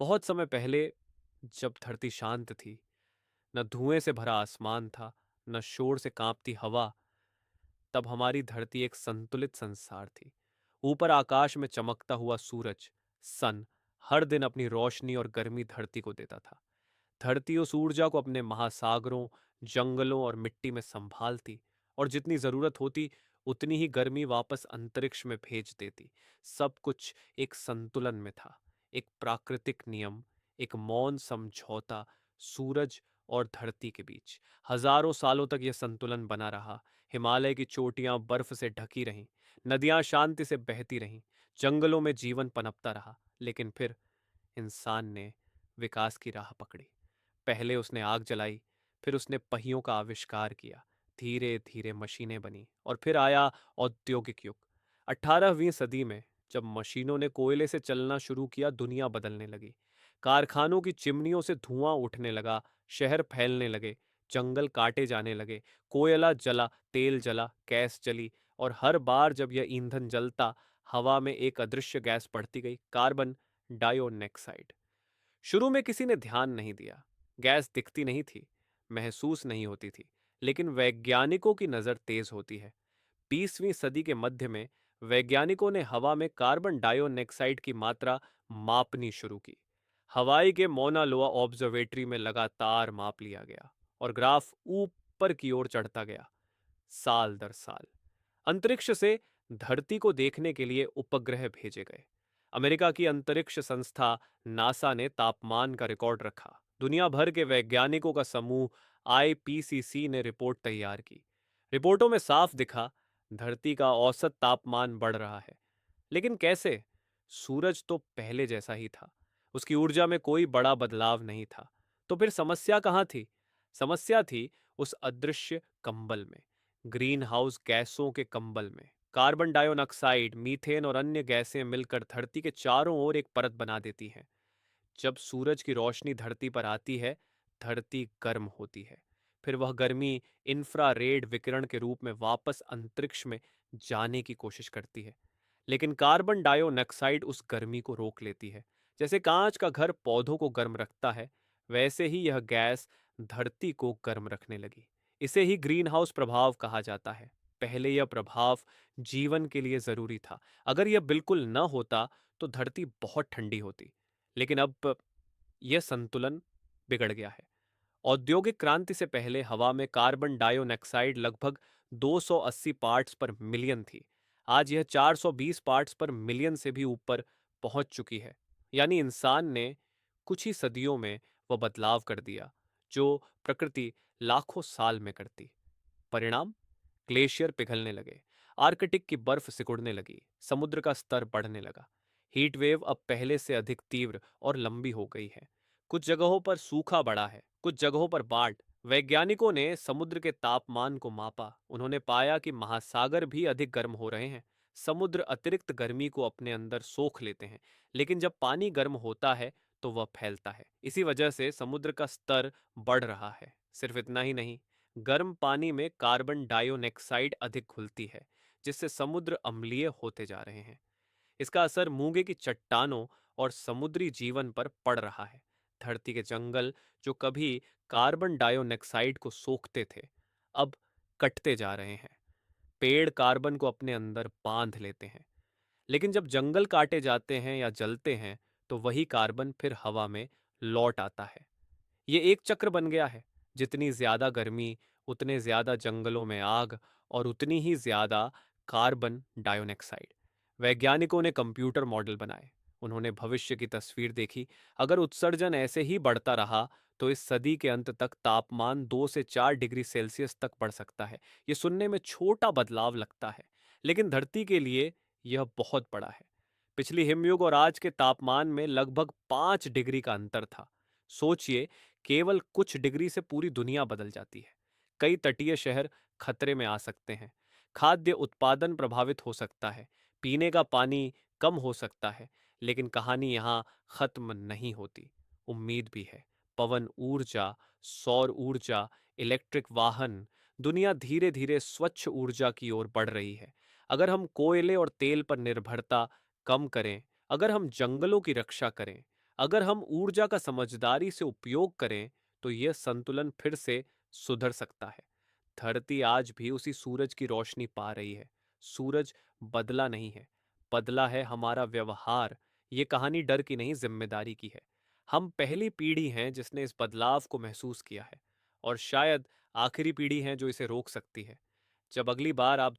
बहुत समय पहले जब धरती शांत थी, न धुएं से भरा आसमान था, न शोर से कांपती हवा, तब हमारी धरती एक संतुलित संसार थी। ऊपर आकाश में चमकता हुआ सूरज, सन, हर दिन अपनी रोशनी और गर्मी धरती को देता था। धरती उस ऊर्जा को अपने महासागरों, जंगलों और मिट्टी में संभालती और जितनी जरूरत होती उतनी ही गर्मी वापस अंतरिक्ष में भेज देती। सब कुछ एक संतुलन में था, एक प्राकृतिक नियम, एक मौन समझौता सूरज और धरती के बीच। हजारों सालों तक यह संतुलन बना रहा। हिमालय की चोटियां बर्फ से ढकी रहीं, नदियां शांति से बहती रहीं, जंगलों में जीवन पनपता रहा। लेकिन फिर इंसान ने विकास की राह पकड़ी। पहले उसने आग जलाई, फिर उसने पहियों का आविष्कार किया, धीरे धीरे मशीनें बनी और फिर आया औद्योगिक युग। 18वीं सदी में जब मशीनों ने कोयले से चलना शुरू किया, दुनिया बदलने लगी। कारखानों की चिमनियों से धुआं उठने लगा, शहर फैलने लगे, जंगल काटे जाने लगे, कोयला जला, तेल जला, गैस जली, और हर बार जब यह ईंधन जलता, हवा में एक अदृश्य गैस बढ़ती गई, कार्बन डाइऑक्साइड। शुरू में किसी ने ध्यान नहीं दिया। गैस दिखती नहीं थी, महसूस नहीं होती थी, लेकिन वैज्ञानिकों की नजर तेज होती है। 20वीं सदी के मध्य में वैज्ञानिकों ने हवा में कार्बन डाइऑक्साइड की मात्रा मापनी शुरू की। हवाई के मौना लोआ ऑब्जर्वेटरी में लगातार माप लिया गया और ग्राफ ऊपर की ओर चढ़ता गया, साल दर साल। अंतरिक्ष से धरती को देखने के लिए उपग्रह भेजे गए। अमेरिका की अंतरिक्ष संस्था नासा ने तापमान का रिकॉर्ड रखा। दुनिया भर के वैज्ञानिकों का समूह आईपीसीसी ने रिपोर्ट तैयार की। रिपोर्टों में साफ दिखा, धरती का औसत तापमान बढ़ रहा है। लेकिन कैसे? सूरज तो पहले जैसा ही था, उसकी ऊर्जा में कोई बड़ा बदलाव नहीं था। तो फिर समस्या कहाँ थी? समस्या थी उस अदृश्य कंबल में, ग्रीन हाउस गैसों के कंबल में। कार्बन डाइऑक्साइड, मीथेन और अन्य गैसें मिलकर धरती के चारों ओर एक परत बना देती हैं। जब सूरज की रोशनी धरती पर आती है, धरती गर्म होती है। फिर वह गर्मी इंफ्रारेड विकिरण के रूप में वापस अंतरिक्ष में जाने की कोशिश करती है। लेकिन कार्बन डाइऑक्साइड उस गर्मी को रोक लेती है। जैसे कांच का घर पौधों को गर्म रखता है, वैसे ही यह गैस धरती को गर्म रखने लगी। इसे ही ग्रीन हाउस प्रभाव कहा जाता है। पहले यह प्रभाव जीवन के लिए जरूरी था। अगर यह बिल्कुल न होता तो धरती बहुत ठंडी होती। लेकिन अब यह संतुलन बिगड़ गया है। औद्योगिक क्रांति से पहले हवा में कार्बन डाइऑक्साइड लगभग 280 पार्ट्स पर मिलियन थी। आज यह 420 पार्ट्स पर मिलियन से भी ऊपर पहुंच चुकी है। यानी इंसान ने कुछ ही सदियों में वह बदलाव कर दिया जो प्रकृति लाखों साल में करती। परिणाम? ग्लेशियर पिघलने लगे, आर्कटिक की बर्फ सिकुड़ने लगी, समुद्र का स्तर बढ़ने लगा। हीट वेव अब पहले से अधिक तीव्र और लंबी हो गई है। कुछ जगहों पर सूखा बढ़ा है, कुछ जगहों पर बाढ़। वैज्ञानिकों ने समुद्र के तापमान को मापा। उन्होंने पाया कि महासागर भी अधिक गर्म हो रहे हैं। समुद्र अतिरिक्त गर्मी को अपने अंदर सोख लेते हैं, लेकिन जब पानी गर्म होता है तो वह फैलता है। इसी वजह से समुद्र का स्तर बढ़ रहा है। सिर्फ इतना ही नहीं, गर्म पानी में कार्बन डाइऑक्साइड अधिक घुलती है, जिससे समुद्र अम्लीय होते जा रहे हैं। इसका असर मूंगे की चट्टानों और समुद्री जीवन पर पड़ रहा है। धरती के जंगल जो कभी कार्बन डाइऑक्साइड को सोखते थे, अब कटते जा रहे हैं। पेड़ कार्बन को अपने अंदर बांध लेते हैं, लेकिन जब जंगल काटे जाते हैं या जलते हैं, तो वही कार्बन फिर हवा में लौट आता है। ये एक चक्र बन गया है। जितनी ज्यादा गर्मी, उतने ज्यादा जंगलों में आग और उतनी ही ज्यादा कार्बन डाइऑक्साइड। वैज्ञानिकों ने कंप्यूटर मॉडल बनाए। उन्होंने भविष्य की तस्वीर देखी। अगर उत्सर्जन ऐसे ही बढ़ता रहा तो इस सदी के अंत तक तापमान 2 से 4 डिग्री सेल्सियस तक बढ़ सकता है। ये सुनने में छोटा बदलाव लगता है, लेकिन धरती के लिए यह बहुत बड़ा है। पिछली हिमयुग और आज के तापमान में लगभग 5 डिग्री का अंतर था। सोचिए, केवल कुछ डिग्री से पूरी दुनिया बदल जाती है। कई तटीय शहर खतरे में आ सकते हैं। खाद्य उत्पादन प्रभावित हो सकता है। पीने का पानी कम हो सकता है। लेकिन कहानी यहाँ खत्म नहीं होती। उम्मीद भी है। पवन ऊर्जा, सौर ऊर्जा, इलेक्ट्रिक वाहन, दुनिया धीरे धीरे स्वच्छ ऊर्जा की ओर बढ़ रही है। अगर हम कोयले और तेल पर निर्भरता कम करें, अगर हम जंगलों की रक्षा करें, अगर हम ऊर्जा का समझदारी से उपयोग करें तो यह संतुलन फिर से सुधर सकता है। धरती आज भी उसी सूरज की रोशनी पा रही है। सूरज बदला नहीं है, बदला है हमारा व्यवहार। ये कहानी डर की नहीं, जिम्मेदारी की है। हम पहली पीढ़ी हैं जिसने इस बदलाव को महसूस किया है, और शायद आखिरी पीढ़ी है जो इसे रोक सकती है। जब अगली बार आप